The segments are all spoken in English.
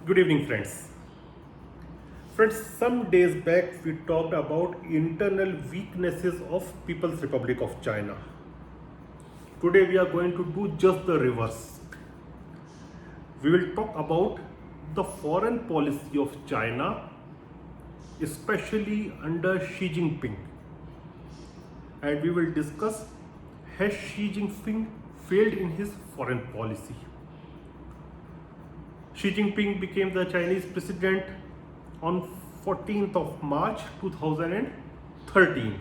Good evening, friends. Friends, some days back we talked about internal weaknesses of People's Republic of China. Today we are going to do just the reverse. We will talk about the foreign policy of China, especially under Xi Jinping. And we will discuss, has Xi Jinping failed in his foreign policy? Xi Jinping became the Chinese president on 14th of March 2013,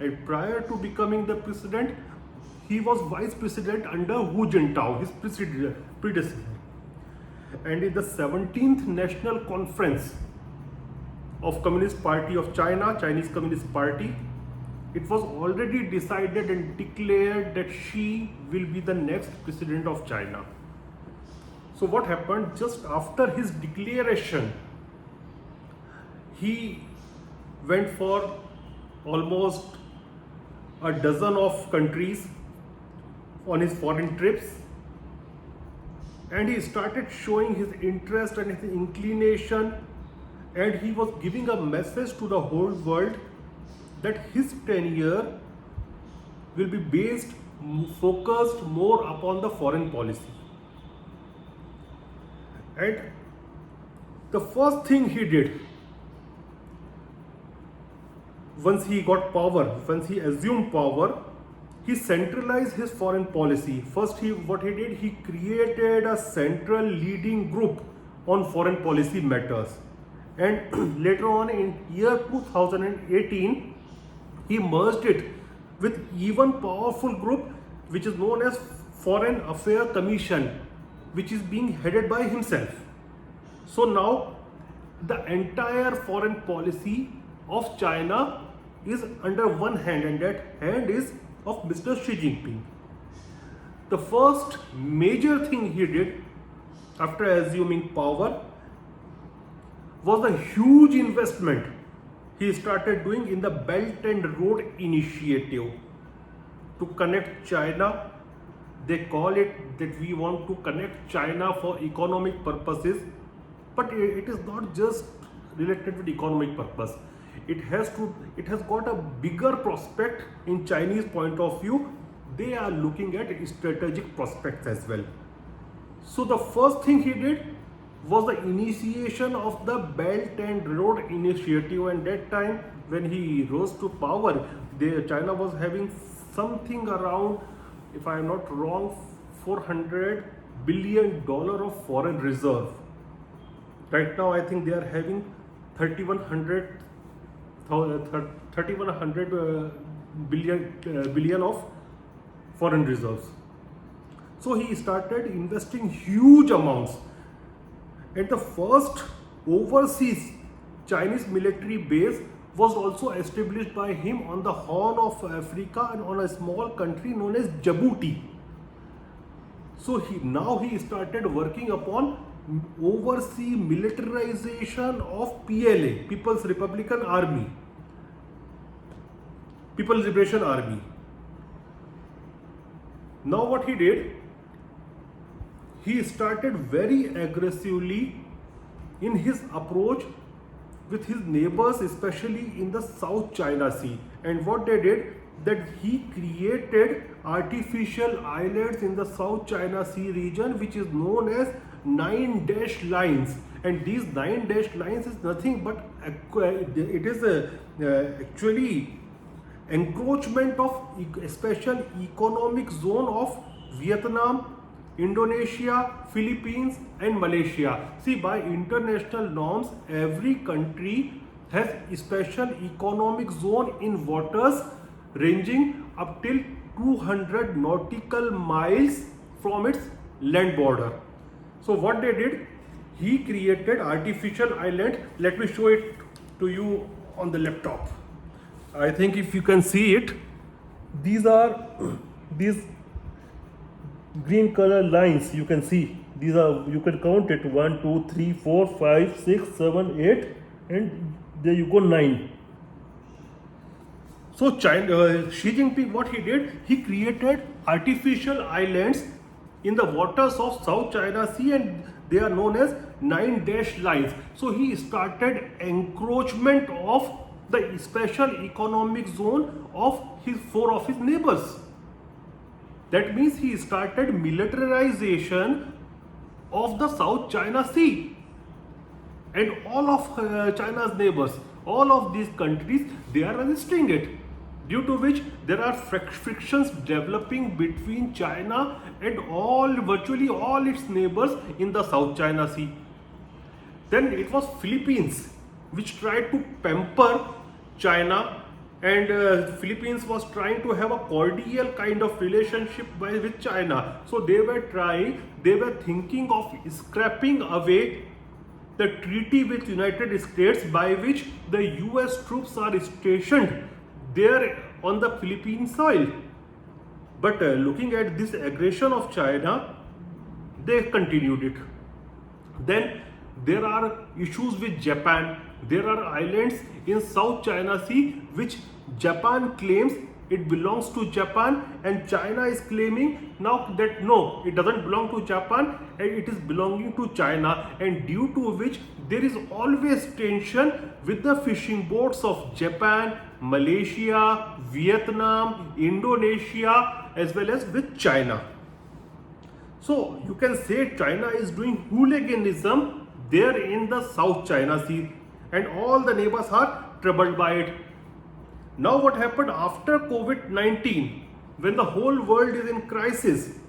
and prior to becoming the president, he was vice president under Hu Jintao, his predecessor. And in the 17th National Conference of Communist Party of China, Chinese Communist Party, it was already decided and declared that Xi will be the next president of China. So what happened just after his declaration? He went for almost a dozen of countries on his foreign trips, and he started showing his interest and his inclination, and he was giving a message to the whole world that his tenure will be focused more upon the foreign policy. And the first thing he did, once he got power, once he assumed power, he centralized his foreign policy. First, what he did, he created a central leading group on foreign policy matters. And later on in year 2018, he merged it with even powerful group which is known as Foreign Affairs Commission, which is being headed by himself. So now the entire foreign policy of China is under one hand, and that hand is of Mr. Xi Jinping. The first major thing he did after assuming power was the huge investment he started doing in the Belt and Road Initiative to connect China. They call it that we want to connect China for economic purposes, but it is not just related with economic purpose. It has got a bigger prospect in Chinese point of view. They are looking at strategic prospects as well. So the first thing he did was the initiation of the Belt and Road Initiative, and that time when he rose to power, China was having something around, if I am not wrong, $400 billion of foreign reserve. Right now I think they are having 3100 billion of foreign reserves. So he started investing huge amounts, and the first overseas Chinese military base was also established by him on the Horn of Africa and on a small country known as Djibouti. So he started working upon overseas militarization of PLA, People's Republican Army, People's Liberation Army. Now what he did, he started very aggressively in his approach with his neighbors, especially in the South China Sea. And what they did, that he created artificial islands in the South China Sea region, which is known as 9 dash lines. And these 9 dash lines is nothing but it is actually encroachment of a special economic zone of Vietnam, Indonesia, Philippines and Malaysia. See, by international norms, every country has a special economic zone in waters ranging up till 200 nautical miles from its land border. So what they did, he created artificial island. Let me show it to you on the laptop. I think if you can see it, these are these green color lines. You can see these are, you can count it, 1 2 3 4 5 6 7 8, and there you go, 9. So Xi Jinping, what he did, he created artificial islands in the waters of South China Sea, and They are known as 9 dash lines. So he started encroachment of the special economic zone of four of his neighbors. That means he started militarization of the South China Sea. And all of China's neighbors, all of these countries, they are resisting it, due to which there are frictions developing between China and virtually all its neighbors in the South China Sea. Then it was Philippines which tried to pamper China, and Philippines was trying to have a cordial kind of relationship with China. So they were thinking of scrapping away the treaty with United States by which the US troops are stationed there on the Philippine soil. But looking at this aggression of China, they continued it. Then there are issues with Japan. There are islands in South China Sea which Japan claims it belongs to Japan, and China is claiming now that no, it doesn't belong to Japan and it is belonging to China, and due to which there is always tension with the fishing boats of Japan, Malaysia, Vietnam, Indonesia, as well as with China. So you can say China is doing hooliganism there in the South China Sea, and all the neighbors are troubled by it. Now what happened after COVID-19, when the whole world is in crisis?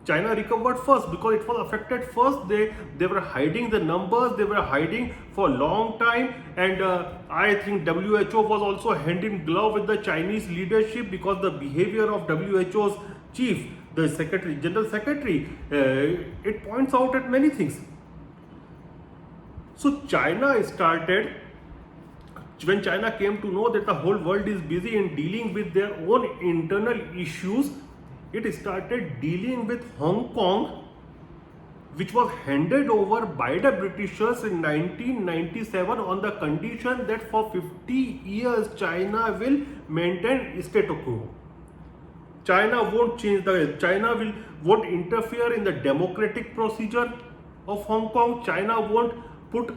China recovered first because it was affected first. They were hiding the numbers, they were hiding for a long time, and I think WHO was also hand in glove with the Chinese leadership, because the behavior of WHO's chief, the general secretary, it points out at many things. So China started, when China came to know that the whole world is busy in dealing with their own internal issues, it started dealing with Hong Kong, which was handed over by the Britishers in 1997 on the condition that for 50 years China will maintain status quo. China won't won't interfere in the democratic procedure of Hong Kong. China won't put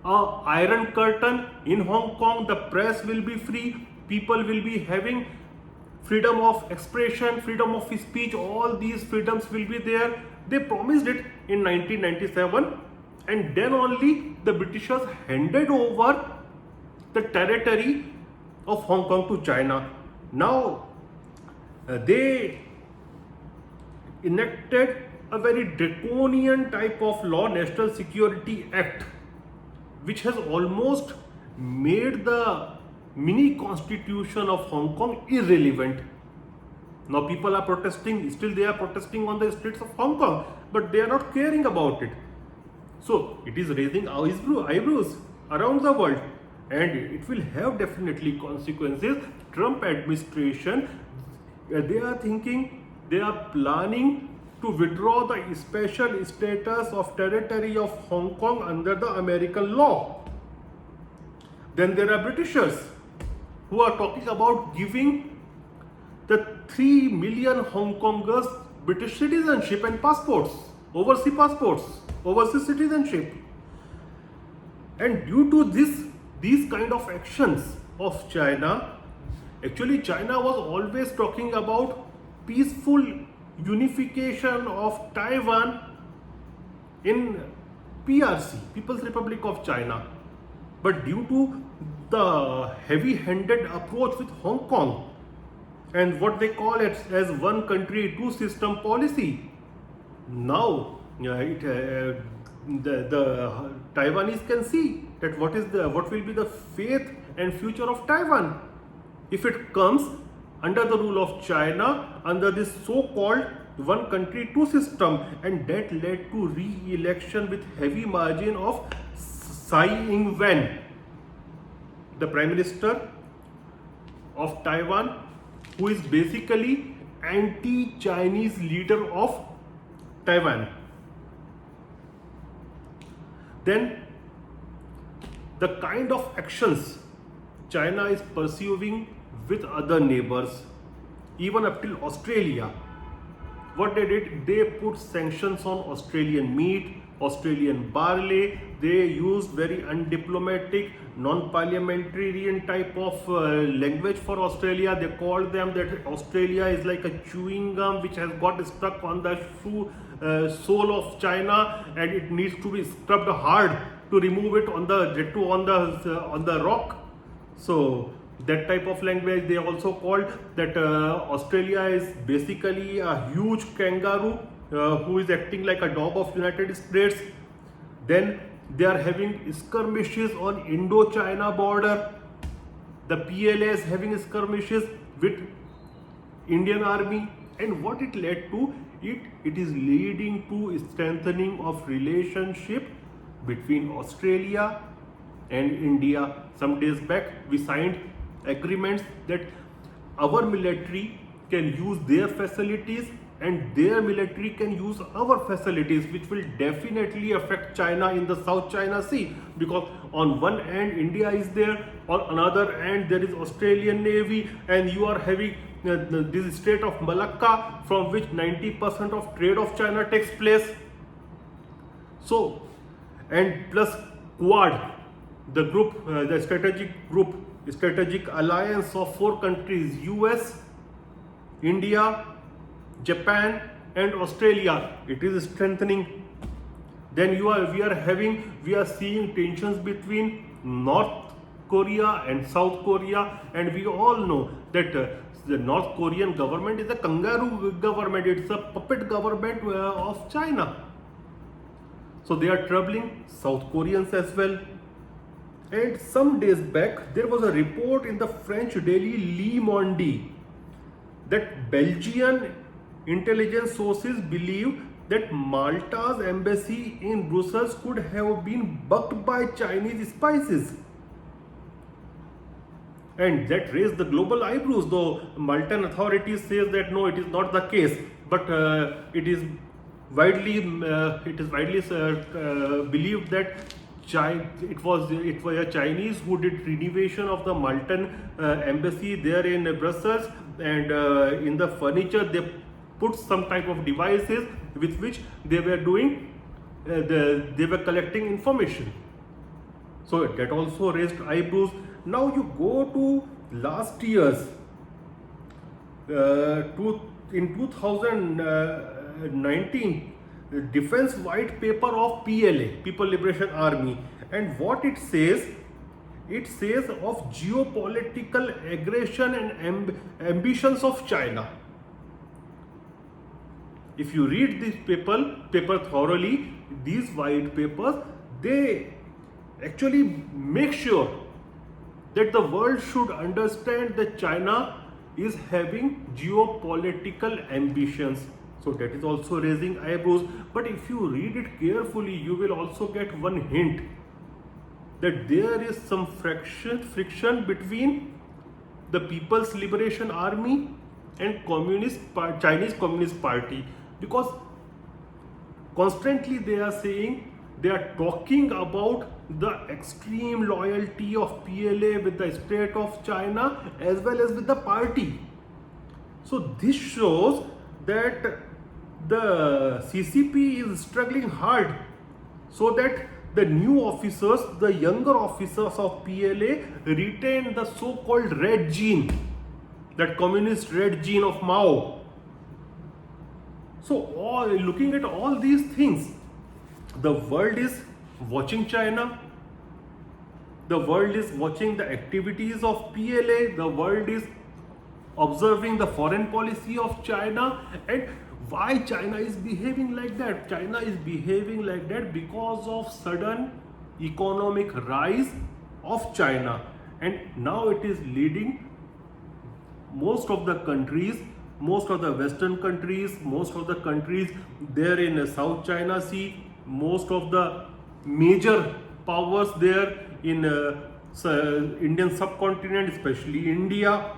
an iron curtain in Hong Kong. The press will be free. People will be having freedom of expression, freedom of speech. All these freedoms will be there. They promised it in 1997, and then only the Britishers handed over the territory of Hong Kong to China. Now they enacted a very draconian type of law, National Security Act, which has almost made the mini constitution of Hong Kong irrelevant. Now people are protesting, still they are protesting on the streets of Hong Kong, but they are not caring about it. So it is raising eyebrows around the world, and it will have definitely consequences. Trump administration, they are planning to withdraw the special status of territory of Hong Kong under the American law. Then there are Britishers who are talking about giving the 3 million Hong Kongers British citizenship and passports, overseas citizenship. And due to these kind of actions of China, actually China was always talking about peaceful unification of Taiwan in PRC, People's Republic of China. But due to the heavy-handed approach with Hong Kong and what they call it as one country, two system policy, now the Taiwanese can see that what will be the fate and future of Taiwan if it comes under the rule of China, under this so-called one country, two system. And that led to re-election with heavy margin of Tsai Ing-wen, the Prime Minister of Taiwan, who is basically anti-Chinese leader of Taiwan. Then the kind of actions China is pursuing with other neighbors, even up till Australia. What they did, they put sanctions on Australian meat, Australian barley. They used very undiplomatic, non-parliamentarian type of language for Australia. They called them that Australia is like a chewing gum which has got stuck on the sole of China, and it needs to be scrubbed hard to remove it on the rock. So that type of language. They also called that Australia is basically a huge kangaroo who is acting like a dog of United States. Then they are having skirmishes on Indo-China border. The PLA is having skirmishes with Indian Army, and what it led to, it is leading to strengthening of relationship between Australia and India. Some days back we signed agreements that our military can use their facilities and their military can use our facilities, which will definitely affect China in the South China Sea, because on one end India is there, on another end there is Australian Navy, and you are having this Strait of Malacca from which 90% of trade of China takes place. So, and plus Quad, the group, the strategic alliance of 4 countries, US, India, Japan and Australia, it is strengthening. Then we are seeing tensions between North Korea and South Korea, and we all know that the North Korean government is a kangaroo government, it's a puppet government of China. So they are troubling South Koreans as well. And some days back there was a report in the French daily Le Monde that Belgian intelligence sources believe that Malta's embassy in Brussels could have been bugged by Chinese spies. And that raised the global eyebrows, though Maltan authorities says that no, it is not the case, but it is widely believed that it was a Chinese who did renovation of the Maltan embassy there in Brussels, and in the furniture they put some type of devices with which they were doing they were collecting information. So that also raised eyebrows. Now you go to last year's in 2019 defense white paper of PLA, People Liberation Army, and what it says of geopolitical aggression and ambitions of China. If you read this paper thoroughly, these white papers, they actually make sure that the world should understand that China is having geopolitical ambitions. So that is also raising eyebrows. But if you read it carefully, you will also get one hint that there is some friction between the People's Liberation Army and Chinese Communist Party, because constantly they are talking about the extreme loyalty of PLA with the state of China as well as with the party. So this shows that the CCP is struggling hard so that the new officers, the younger officers of PLA, retain the so-called red gene, that communist red gene of Mao. So looking at all these things, the world is watching China, the world is watching the activities of PLA, the world is observing the foreign policy of China. And why China is behaving like that? China is behaving like that because of sudden economic rise of China, and now it is leading most of the countries, most of the Western countries, most of the countries there in South China Sea, most of the major powers there in Indian subcontinent, especially India,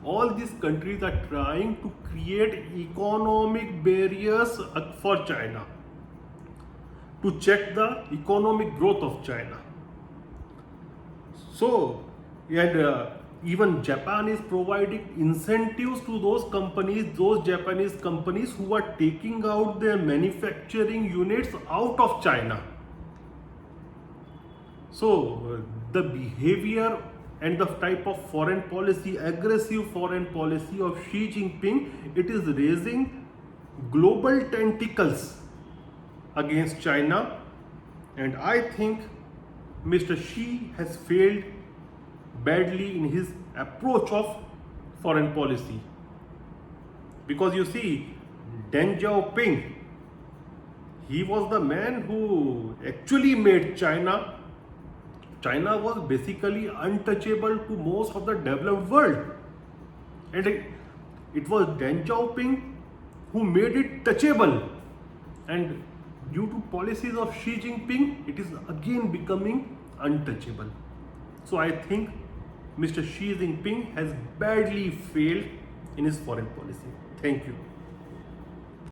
all these countries are trying to create economic barriers for China to check the economic growth of China. So, and Even Japan is providing incentives to those Japanese companies who are taking out their manufacturing units out of China. So the behavior and the type of foreign policy, aggressive foreign policy of Xi Jinping, it is raising global tentacles against China, and I think Mr. Xi has failed badly in his approach of foreign policy. Because you see, Deng Xiaoping, he was the man who actually made China was basically untouchable to most of the developed world. And it was Deng Xiaoping who made it touchable. And due to policies of Xi Jinping, it is again becoming untouchable. So I think Mr. Xi Jinping has badly failed in his foreign policy. Thank you.